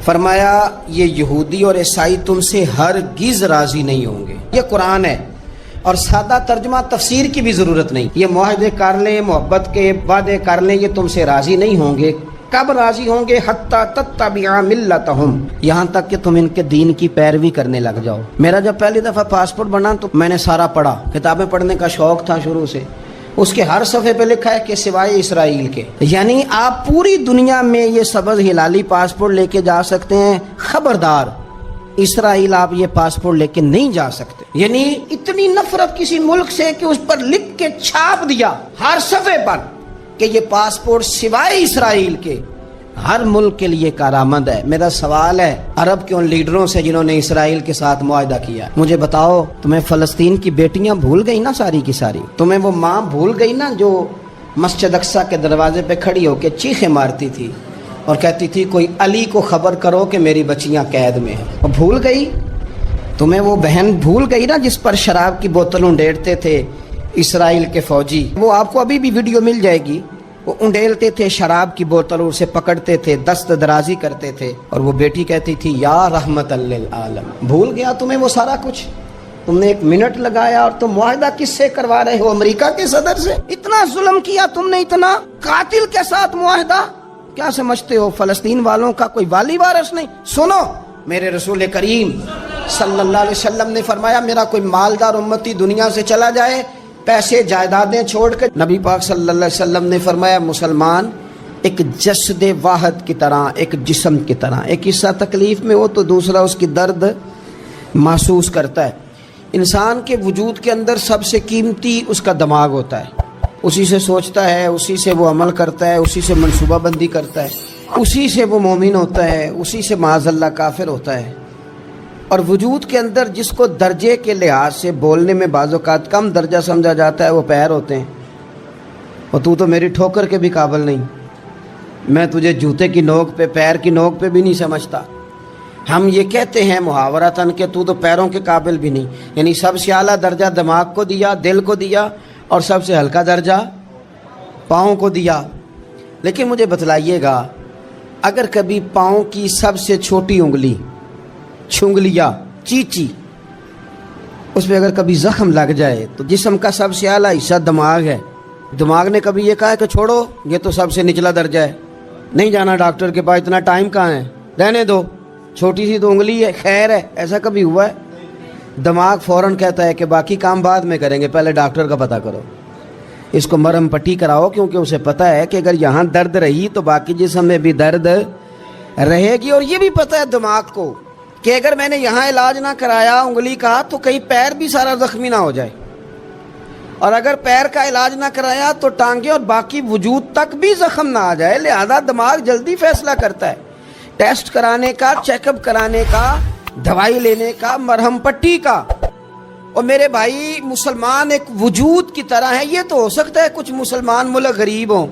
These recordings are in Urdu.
فرمایا یہ یہودی اور عیسائی تم سے ہرگز راضی نہیں ہوں گے. یہ قرآن ہے اور سادہ ترجمہ تفسیر کی بھی ضرورت نہیں. یہ معاہدے کر لیں، محبت کے وعدے کر لیں، یہ تم سے راضی نہیں ہوں گے. کب راضی ہوں گے؟ حتی تتبع ملتہم، یہاں تک کہ تم ان کے دین کی پیروی کرنے لگ جاؤ. میرا جب پہلی دفعہ پاسپورٹ بنا تو میں نے سارا پڑھا، کتابیں پڑھنے کا شوق تھا شروع سے. اس کے ہر صفحے پہ لکھا ہے کہ سوائے اسرائیل کے، یعنی آپ پوری دنیا میں یہ سبز ہلالی پاسپورٹ لے کے جا سکتے ہیں، خبردار اسرائیل آپ یہ پاسپورٹ لے کے نہیں جا سکتے. یعنی اتنی نفرت کسی ملک سے کہ اس پر لکھ کے چھاپ دیا ہر صفحے پر کہ یہ پاسپورٹ سوائے اسرائیل کے ہر ملک کے لیے کارآمد ہے. میرا سوال ہے عرب کے ان لیڈروں سے جنہوں نے اسرائیل کے ساتھ معاہدہ کیا، مجھے بتاؤ تمہیں فلسطین کی بیٹیاں بھول گئی نا ساری کی ساری؟ تمہیں وہ ماں بھول گئی نا جو مسجد اقصیٰ کے دروازے پہ کھڑی ہو کے چیخیں مارتی تھی اور کہتی تھی کوئی علی کو خبر کرو کہ میری بچیاں قید میں ہیں؟ وہ بھول گئی؟ تمہیں وہ بہن بھول گئی نا جس پر شراب کی بوتل انڈیلتے تھے اسرائیل کے فوجی؟ وہ آپ کو ابھی بھی ویڈیو مل جائے گی. وہ انڈیلتے تھے شراب کی بوتل، اسے پکڑتے تھے، دست درازی کرتے تھے، اور وہ بیٹی کہتی تھی یا رحمت للعالم. بھول گیا تمہیں وہ سارا کچھ؟ تم نے 1 منٹ لگایا اور تم معاہدہ کس سے کروا رہے ہو؟ امریکہ کے صدر سے. اتنا ظلم کیا تم نے، اتنا قاتل کے ساتھ معاہدہ. کیا سمجھتے ہو فلسطین والوں کا کوئی والی وارث نہیں؟ سنو، میرے رسول کریم صلی اللہ علیہ وسلم نے فرمایا میرا کوئی مالدار امتی دنیا سے چلا جائے، پیسے جائیدادیں چھوڑ کے، نبی پاک صلی اللہ علیہ وسلم نے فرمایا مسلمان ایک جسد واحد کی طرح، ایک جسم کی طرح، ایک حصہ تکلیف میں ہو تو دوسرا اس کی درد محسوس کرتا ہے. انسان کے وجود کے اندر سب سے قیمتی اس کا دماغ ہوتا ہے، اسی سے سوچتا ہے، اسی سے وہ عمل کرتا ہے، اسی سے منصوبہ بندی کرتا ہے، اسی سے وہ مومن ہوتا ہے، اسی سے معاذ اللہ کافر ہوتا ہے. اور وجود کے اندر جس کو درجے کے لحاظ سے بولنے میں بعض اوقات کم درجہ سمجھا جاتا ہے وہ پیر ہوتے ہیں. اور تو میری ٹھوکر کے بھی قابل نہیں، میں تجھے جوتے کی نوک پہ، پیر کی نوک پہ بھی نہیں سمجھتا. ہم یہ کہتے ہیں محاورتاً کہ تو پیروں کے قابل بھی نہیں، یعنی سب سے اعلیٰ درجہ دماغ کو دیا، دل کو دیا، اور سب سے ہلکا درجہ پاؤں کو دیا. لیکن مجھے بتلائیے گا اگر کبھی پاؤں کی سب سے چھوٹی انگلی، چھنگلیا، چیچی، اس پہ اگر کبھی زخم لگ جائے تو جسم کا سب سے اعلیٰ حصہ دماغ ہے، دماغ نے کبھی یہ کہا ہے کہ چھوڑو یہ تو سب سے نچلا درجہ ہے، نہیں جانا ڈاکٹر کے پاس، اتنا ٹائم کہاں ہے، رہنے دو، چھوٹی سی تو انگلی ہے، خیر ہے؟ ایسا کبھی ہوا ہے؟ دماغ فوراً کہتا ہے کہ باقی کام بعد میں کریں گے، پہلے ڈاکٹر کا پتہ کرو، اس کو مرہم پٹی کراؤ، کیونکہ اسے پتہ ہے کہ اگر یہاں درد رہی تو باقی جسم میں بھی درد رہے گی. اور یہ بھی پتہ ہے دماغ کو کہ اگر میں نے یہاں علاج نہ کرایا انگلی کا تو کہیں پیر بھی سارا زخمی نہ ہو جائے، اور اگر پیر کا علاج نہ کرایا تو ٹانگیں اور باقی وجود تک بھی زخم نہ آ جائے. لہذا دماغ جلدی فیصلہ کرتا ہے، ٹیسٹ کرانے کا، چیک اپ کرانے کا، دوائی لینے کا، مرہم پٹی کا. اور میرے بھائی مسلمان ایک وجود کی طرح ہے. یہ تو ہو سکتا ہے کچھ مسلمان ملک غریب ہوں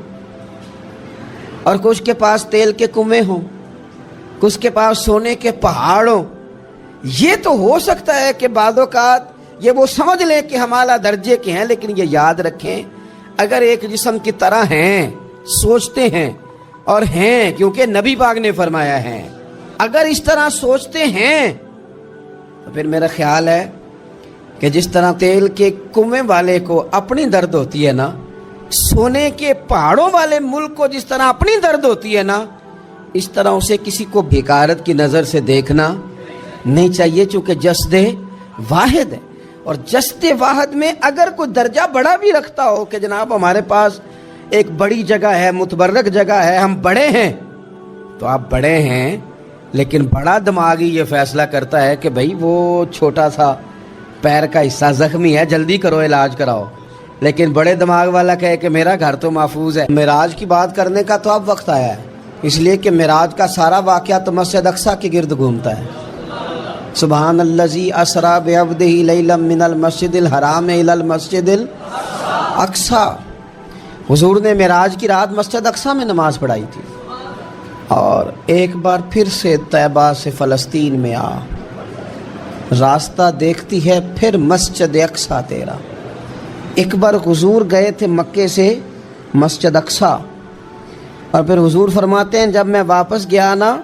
اور کچھ کے پاس تیل کے کنویں ہوں، کچھ کے پاس سونے کے پہاڑ ہوں. یہ تو ہو سکتا ہے کہ بعض اوقات یہ وہ سمجھ لیں کہ ہم اعلیٰ درجے کے ہیں، لیکن یہ یاد رکھیں اگر ایک جسم کی طرح ہیں، سوچتے ہیں اور ہیں، کیونکہ نبی پاک نے فرمایا ہے، اگر اس طرح سوچتے ہیں تو پھر میرا خیال ہے کہ جس طرح تیل کے کنویں والے کو اپنی درد ہوتی ہے نا، سونے کے پہاڑوں والے ملک کو جس طرح اپنی درد ہوتی ہے نا، اس طرح اسے کسی کو بھیکارت کی نظر سے دیکھنا نہیں چاہیے، چونکہ جسد واحد ہے. اور جسد واحد میں اگر کوئی درجہ بڑا بھی رکھتا ہو کہ جناب ہمارے پاس ایک بڑی جگہ ہے، متبرک جگہ ہے، ہم بڑے ہیں، تو آپ بڑے ہیں، لیکن بڑا دماغی یہ فیصلہ کرتا ہے کہ بھائی وہ چھوٹا سا پیر کا حصہ زخمی ہے، جلدی کرو علاج کراؤ. لیکن بڑے دماغ والا کہے کہ میرا گھر تو محفوظ ہے. معراج کی بات کرنے کا تو اب وقت آیا ہے، اس لیے کہ معراج کا سارا واقعہ تو مسجد اقصیٰ کے گرد گھومتا ہے. سبحان الذی اسریٰ بعبدہ لیلا من المسجد الحرام الی المسجد الاقصیٰ. حضور نے معراج کی رات مسجد اقصیٰ میں نماز پڑھائی تھی. اور ایک بار پھر سے طیبہ سے فلسطین میں آ، راستہ دیکھتی ہے پھر مسجد اقصیٰ تیرا. ایک بار حضور گئے تھے مکے سے مسجد اقصیٰ، اور پھر حضور فرماتے ہیں جب میں واپس گیا نا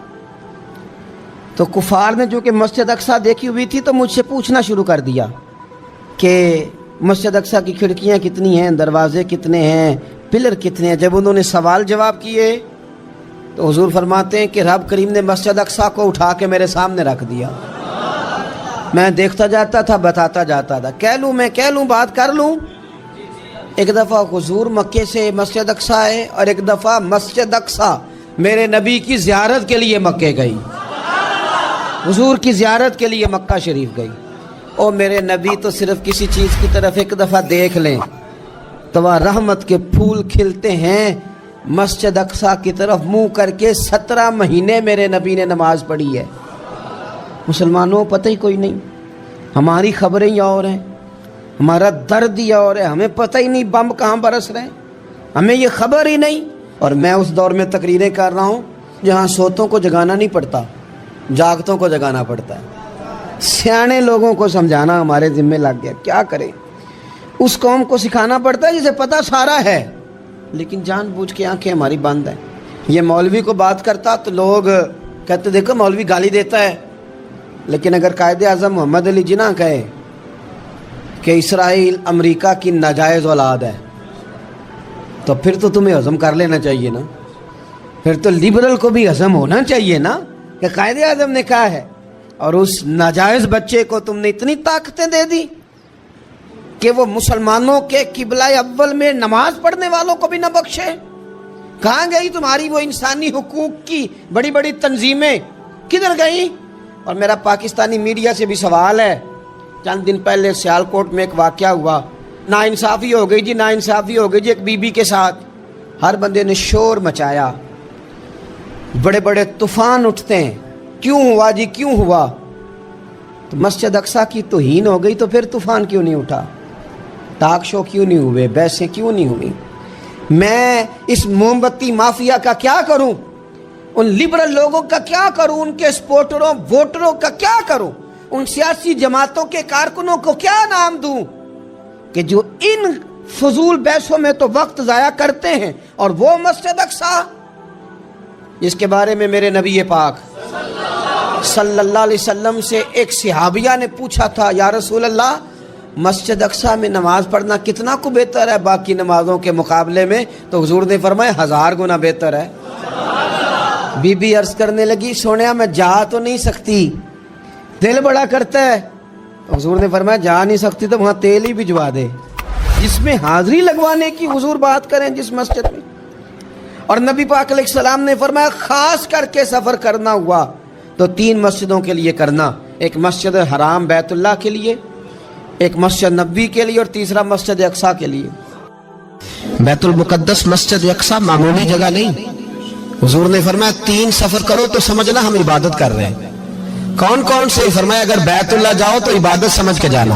تو کفار نے جو کہ مسجد اقصی دیکھی ہوئی تھی تو مجھ سے پوچھنا شروع کر دیا کہ مسجد اقصی کی کھڑکیاں کتنی ہیں، دروازے کتنے ہیں، پلر کتنے ہیں۔ جب انہوں نے سوال جواب کیے تو حضور فرماتے ہیں کہ رب کریم نے مسجد اقصی کو اٹھا کے میرے سامنے رکھ دیا۔ میں دیکھتا جاتا تھا، بتاتا جاتا تھا، کہہ لوں بات کر لوں۔ ایک دفعہ حضور مکے سے مسجد اقصی آئے اور ایک دفعہ مسجد اقصی میرے نبی کی زیارت کے لیے مکے گئی، حضور کی زیارت کے لیے مکہ شریف گئی۔ اور میرے نبی تو صرف کسی چیز کی طرف ایک دفعہ دیکھ لیں تو وہاں رحمت کے پھول کھلتے ہیں۔ مسجد اقصی کی طرف منہ کر کے 17 مہینے میرے نبی نے نماز پڑھی ہے۔ مسلمانوں پتہ ہی کوئی نہیں، ہماری خبریں ہی اور ہیں، ہمارا درد ہی اور ہے، ہمیں پتہ ہی نہیں بم کہاں برس رہے ہیں، ہمیں یہ خبر ہی نہیں۔ اور میں اس دور میں تقریریں کر رہا ہوں جہاں سوتوں کو جگانا نہیں پڑتا، جاگتوں کو جگانا پڑتا ہے۔ سیانے لوگوں کو سمجھانا ہمارے ذمہ لگ گیا، کیا کریں؟ اس قوم کو سکھانا پڑتا ہے جسے پتہ سارا ہے لیکن جان بوجھ کے آنکھیں ہماری بند ہیں۔ یہ مولوی کو بات کرتا تو لوگ کہتے دیکھو مولوی گالی دیتا ہے، لیکن اگر قائد اعظم محمد علی جناح کہے کہ اسرائیل امریکہ کی ناجائز اولاد ہے تو پھر تو تمہیں ہضم کر لینا چاہیے نا، پھر تو لبرل کو بھی ہضم ہونا چاہیے نا کہ قائد اعظم نے کہا ہے، اور اس ناجائز بچے کو تم نے اتنی طاقتیں دے دی کہ وہ مسلمانوں کے قبلہ اول میں نماز پڑھنے والوں کو بھی نہ بخشے۔ کہاں گئی تمہاری وہ انسانی حقوق کی بڑی بڑی تنظیمیں، کدھر گئی؟ اور میرا پاکستانی میڈیا سے بھی سوال ہے، چند دن پہلے سیالکوٹ میں ایک واقعہ ہوا، ناانصافی ہو گئی جی، ناانصافی ہو گئی جی ایک بی بی کے ساتھ۔ ہر بندے نے شور مچایا، بڑے بڑے طوفان اٹھتے ہیں، کیوں ہوا جی کیوں ہوا؟ تو مسجد اقصی کی توہین ہو گئی تو پھر طوفان کیوں نہیں اٹھا؟ ٹاک شو کیوں نہیں ہوئے؟ بحثیں کیوں نہیں ہوئی؟ میں اس موم بتی مافیا کا کیا کروں؟ ان لبرل لوگوں کا کیا کروں؟ ان کے سپورٹروں ووٹروں کا کیا کروں؟ ان سیاسی جماعتوں کے کارکنوں کو کیا نام دوں کہ جو ان فضول بحثوں میں تو وقت ضائع کرتے ہیں، اور وہ مسجد اقصی جس کے بارے میں میرے نبی پاک صلی اللہ علیہ وسلم سے ایک صحابیہ نے پوچھا تھا، یا رسول اللہ مسجد اقصی میں نماز پڑھنا کتنا کو بہتر ہے باقی نمازوں کے مقابلے میں؟ تو حضور نے فرمایا 1000 گنا بہتر ہے۔ بی بی عرض کرنے لگی، سونیا میں جا تو نہیں سکتی، دل بڑا کرتا ہے۔ حضور نے فرمایا جا نہیں سکتی تو وہاں تیل ہی بھجوا دے، جس میں حاضری لگوانے کی حضور بات کریں جس مسجد میں۔ اور نبی پاک علیہ السلام نے فرمایا خاص کر کے سفر کرنا ہوا تو 3 مسجدوں کے لیے کرنا، ایک مسجد حرام بیت اللہ کے لیے، ایک مسجد نبوی کے لیے، اور تیسرا مسجد اقصی کے لیے۔ بیت المقدس مسجد اقصی معمولی جگہ نہیں، حضور نے فرمایا 3 سفر کرو تو سمجھنا ہم عبادت کر رہے ہیں۔ کون کون سے؟ فرمایا اگر بیت اللہ جاؤ تو عبادت سمجھ کے جانا،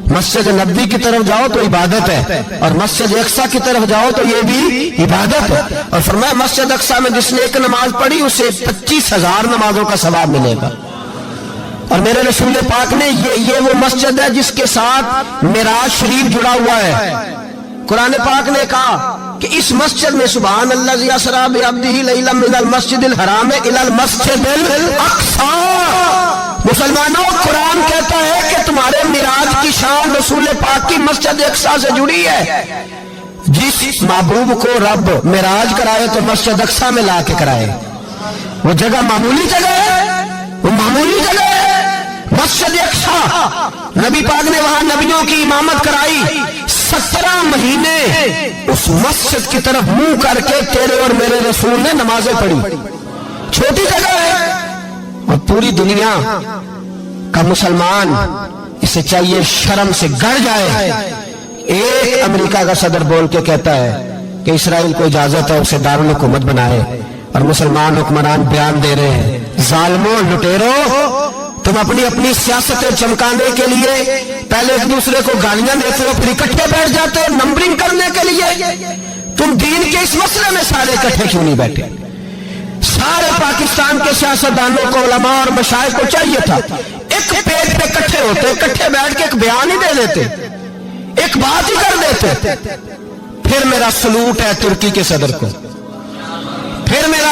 مسجد نبوی کی طرف جاؤ تو عبادت ہے، اور مسجد اقصی کی طرف جاؤ تو یہ بھی عبادت ہے۔ اور فرمایا مسجد اقصی میں جس نے ایک نماز پڑھی اسے 25,000 نمازوں کا ثواب ملے گا۔ اور میرے رسول پاک نے یہ وہ مسجد ہے جس کے ساتھ معراج شریف جڑا ہوا ہے۔ قرآن پاک نے کہا کہ اس مسجد میں سبحان الذی اسری بعبدہ لیلا من المسجد الحرام الی المسجد الاقصی۔ مسلمانوں، قرآن کہتا ہے کہ تمہارے معراج کی شان رسول پاک کی مسجد اقصی سے جڑی ہے۔ جس محبوب کو رب معراج کرائے تو مسجد اقصی میں لا کے کرائے۔ وہ جگہ معمولی جگہ ہے، وہ معمولی جگہ ہے مسجد اقصی۔ نبی پاک نے وہاں نبیوں کی امامت کرائی، 17 مہینے اس مسجد کی طرف منہ کر کے تیرے اور میرے رسول نے نمازیں پڑھی۔ چھوٹی جگہ ہے، اور پوری دنیا کا مسلمان اسے چاہیے شرم سے گڑ جائے۔ ایک امریکہ کا صدر بول کے کہتا ہے کہ اسرائیل کو اجازت ہے اسے دارالحکومت بنائے، اور مسلمان حکمران بیان دے رہے ہیں ظالموں لٹیروں، تم اپنی سیاستیں چمکانے کے لیے پہلے ایک دوسرے کو گالیاں دیتے ہو، پھر اکٹھے بیٹھ جاتے ہو نمبرنگ کرنے کے لیے۔ تم دین کے اس مسئلے میں سارے اکٹھے کیوں نہیں بیٹھے؟ سارے پاکستان کے سیاستدانوں کو، علماء اور مشائخ کو چاہیے تھا ایک پیج پہ اکٹھے ہوتے، اکٹھے بیٹھ کے ایک بیان ہی دے دیتے، ایک بات ہی کر دیتے۔ پھر میرا سلوٹ ہے ترکی کے صدر کو، پھر میرا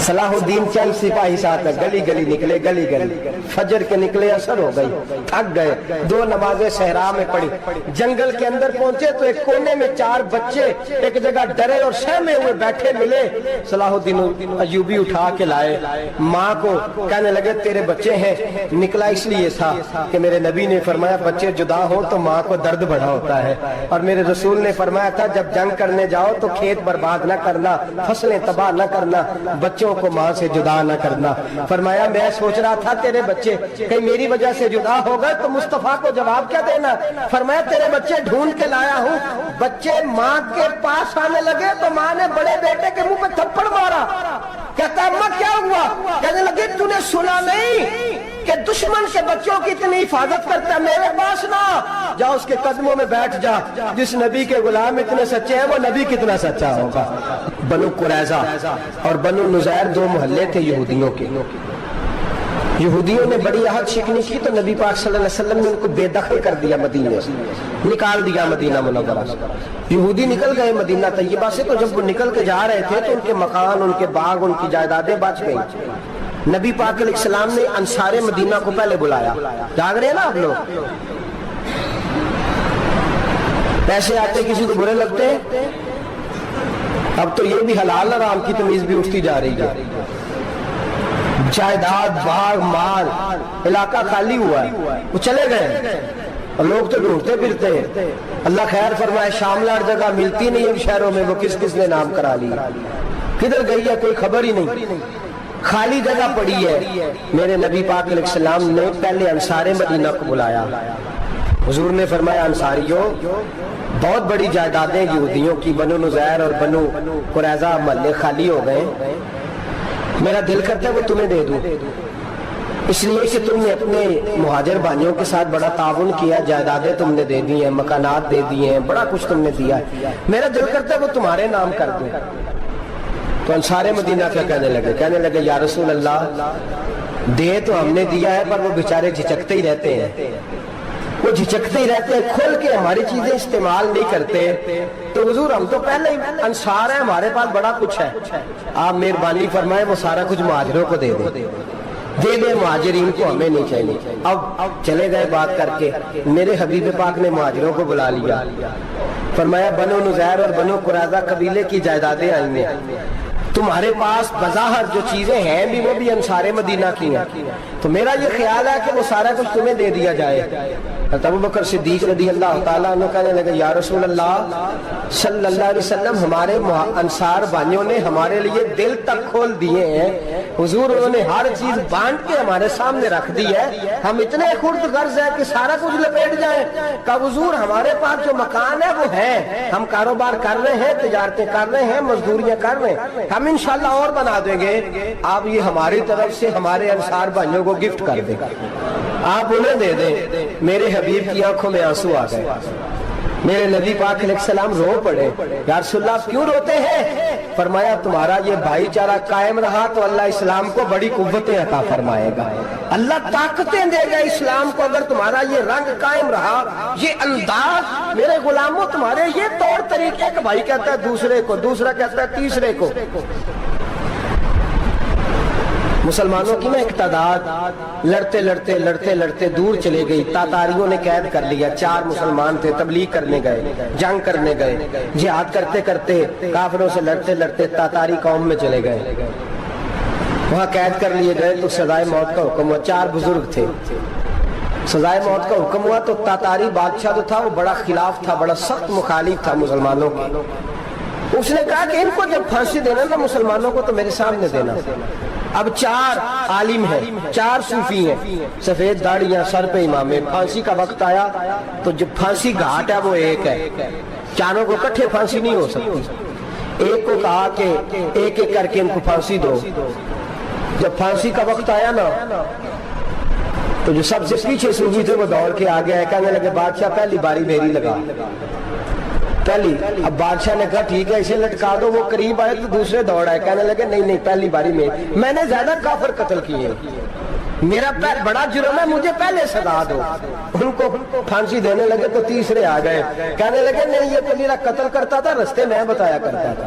صلاح الدین چند سپاہی ساتھ گلی گلی نکلے، گلی گلی فجر کے نکلے، اثر ہو گئی، تھک گئے، 2 نمازیں صحرا میں پڑھی، جنگل کے اندر پہنچے تو ایک کونے میں 4 بچے ایک جگہ ڈرے اور سہمے ہوئے بیٹھے ملے، صلاح الدین ایوبی اٹھا کے لائے، ماں کو کہنے لگے تیرے بچے ہیں، نکلا اس لیے تھا کہ میرے نبی نے فرمایا بچے جدا ہو تو ماں کو درد بڑا ہوتا ہے، اور میرے رسول نے فرمایا تھا جب جنگ کرنے جاؤ تو کھیت برباد نہ کرنا، فصلیں تباہ نہ کرنا، بچوں کو ماں سے جدا نہ کرنا۔ فرمایا میں سوچ رہا تھا تیرے بچے کہیں میری وجہ سے جدا ہو گئے تو مصطفیٰ کو جواب کیا دینا؟ فرمایا تیرے بچے ڈھونڈ کے لایا ہوں۔ بچے ماں کے پاس آنے لگے تو ماں نے بڑے بیٹے کے منہ پہ تھپڑ مارا، کہتا اماں کیا ہوا؟ کہنے لگے تو نے سنا نہیں کہ دشمن کے بچوں کی اتنی حفاظت کرتا ہے، میرے پاس نہ جا، اس کے قدموں میں بیٹھ جا، جس نبی کے غلام اتنے سچے ہیں وہ نبی کتنا سچا ہوگا۔ بنو قریظہ اور بنو نذیر 2 محلے تھے یہودیوں کے، یہودیوں نے بڑی عہد شکنی کی تو نبی پاک صلی اللہ علیہ وسلم نے ان کو بے دخل کر دیا، مدینے سے نکال دیا، مدینہ منورہ سے۔ یہودی نکل گئے مدینہ طیبہ سے، تو جب وہ نکل کے جا رہے تھے تو ان کے مکان، ان کے باغ، ان کی جائیدادیں بچ گئیں۔ نبی پاک علیہ السلام نے انصار مدینہ کو پہلے بلایا، جاگ رہے ہیں نا آپ لوگ؟ پیسے آتے کسی کو برے لگتے ہیں؟ اب تو یہ بھی حلال حرام کی تمیز بھی اٹھتی جا رہی ہے، جائیداد، باغ، مال، علاقہ خالی ہوا ہے، وہ چلے گئے اور لوگ تو ڈھونڈتے پھرتے ہیں۔ اللہ خیر فرمائے، شاملہ جگہ ملتی نہیں ان شہروں میں، وہ کس کس نے نام کرا لی، کدھر گئی ہے کوئی خبر ہی نہیں، خالی جگہ پڑی ہے۔ میرے نبی پاک علیہ السلام نے پہلے انصار مدینہ کو بلایا، حضور نے فرمایا انصاریوں بہت بڑی جائیدادیں یہودیوں کی، بنو نذیر اور بنو قریظہ محلے خالی ہو گئے، میرا دل کرتا ہے وہ تمہیں دے دوں، اس لیے کہ تم نے اپنے مہاجر بھائیوں کے ساتھ بڑا تعاون کیا، جائیدادیں تم نے دے دی ہیں، مکانات دے دیے ہیں، بڑا کچھ تم نے دیا ہے، میرا دل کرتا ہے وہ تمہارے نام کر دوں۔ تو انصار مدینہ کیا کہنے لگے یا رسول اللہ دے تو ہم نے دیا ہے پر وہ بیچارے جھچکتے ہی رہتے ہیں، وہ جھچکتے ہی رہتے ہیں، کھول کے ہماری چیزیں استعمال نہیں کرتے، تو حضور ہم تو پہلے ہی انصار ہیں، ہمارے پاس بڑا کچھ ہے، آپ مہربانی فرمائے وہ سارا کچھ مہاجروں کو دے دے مہاجرین کو، ہمیں نہیں چاہیے۔ اب چلے گئے بات کر کے، میرے حبیب پاک نے مہاجروں کو بلا لیا، فرمایا بنو نذیر اور بنو قریظہ قبیلے کی جائیدادیں آئی ہیں، تمہارے پاس بظاہر جو چیزیں ہیں بھی وہ بھی انصار مدینہ کی ہیں، تو میرا یہ خیال ہے کہ وہ سارا کچھ تمہیں دے دیا جائے۔ ابو بکر صدیق رضی اللہ تعالیٰ عنہ کہنے لگے یا رسول اللہ صلی اللہ علیہ وسلم ہمارے انصار بھائیوں نے ہمارے لیے دل تک کھول دیے ہیں، حضور انہوں نے ہر چیز بانٹ کے ہمارے سامنے رکھ دی ہے، ہم اتنے خرد غرض ہیں کہ سارا کچھ لپیٹ جائیں۔ کہا حضور ہمارے پاس جو مکان ہے وہ ہے، ہم کاروبار کر رہے ہیں، تجارتیں کر رہے ہیں، مزدوریاں کر رہے ہیں، ہم انشاءاللہ اور بنا دیں گے، آپ یہ ہماری طرف سے ہمارے انصار بھائیوں کو گفٹ کر دیں، آپ انہیں دے دیں۔ میرے حبیب کی آنکھوں میں آنسو آ گئے، میرے نبی پاک علیہ السلام رو پڑے، یا رسول اللہ آپ کیوں روتے ہیں؟ فرمایا تمہارا یہ بھائی چارہ قائم رہا تو اللہ اسلام کو بڑی قوتیں عطا فرمائے گا، اللہ طاقتیں دے گا اسلام کو، اگر تمہارا یہ رنگ قائم رہا، یہ انداز، میرے غلاموں تمہارے یہ طور طریقے، ایک بھائی کہتا ہے دوسرے کو، دوسرا کہتا ہے تیسرے کو۔ مسلمانوں کی نا ایک تعداد لڑتے لڑتے لڑتے لڑتے دور چلے گئی، تاتاریوں نے قید کر لیا، 4 مسلمان تھے، تبلیغ کرنے گئے، جنگ کرنے گئے، جہاد کرتے کرتے کافروں سے لڑتے لڑتے تاتاری قوم میں چلے گئے، وہاں قید کر لیے گئے تو سزائے موت کا حکم ہوا، 4 بزرگ تھے، سزائے موت کا حکم ہوا تو تاتاری بادشاہ جو تھا وہ بڑا خلاف تھا، بڑا سخت مخالف تھا مسلمانوں کے، اس نے کہا کہ ان کو جب پھانسی دینا نا مسلمانوں کو تو میرے سامنے دینا۔ اب 4 عالم ہیں، 4 صوفی ہیں، سفید داڑیاں، سر پہ امامے، پھانسی کا وقت آیا تو جو پھانسی گھاٹ ہے وہ ایک ہے، چاروں کو کٹھے پھانسی نہیں ہو سکتی، ایک کو کہا کہ ایک ایک کر کے ان کو پھانسی دو۔ جب پھانسی کا وقت آیا نا تو جو سب سے پیچھے صوفی تھے وہ دوڑ کے آگے آئے، کہنے لگے بادشاہ پہلی باری میری لگا، پہلی۔ اب بادشاہ نے کہا ٹھیک ہے اسے لٹکا دو، وہ قریب آئے تو دوسرے دوڑ آئے، کہنے لگے نہیں نہیں پہلی باری میں نے زیادہ کافر قتل کیے، میرا بڑا جرم ہے، مجھے پہلے سزا دو۔ ان کو پھانسی دینے لگے تو تیسرے آ گئے، کہنے لگے نہیں یہ تو میرا قتل کرتا تھا، رستے میں بتایا کرتا تھا،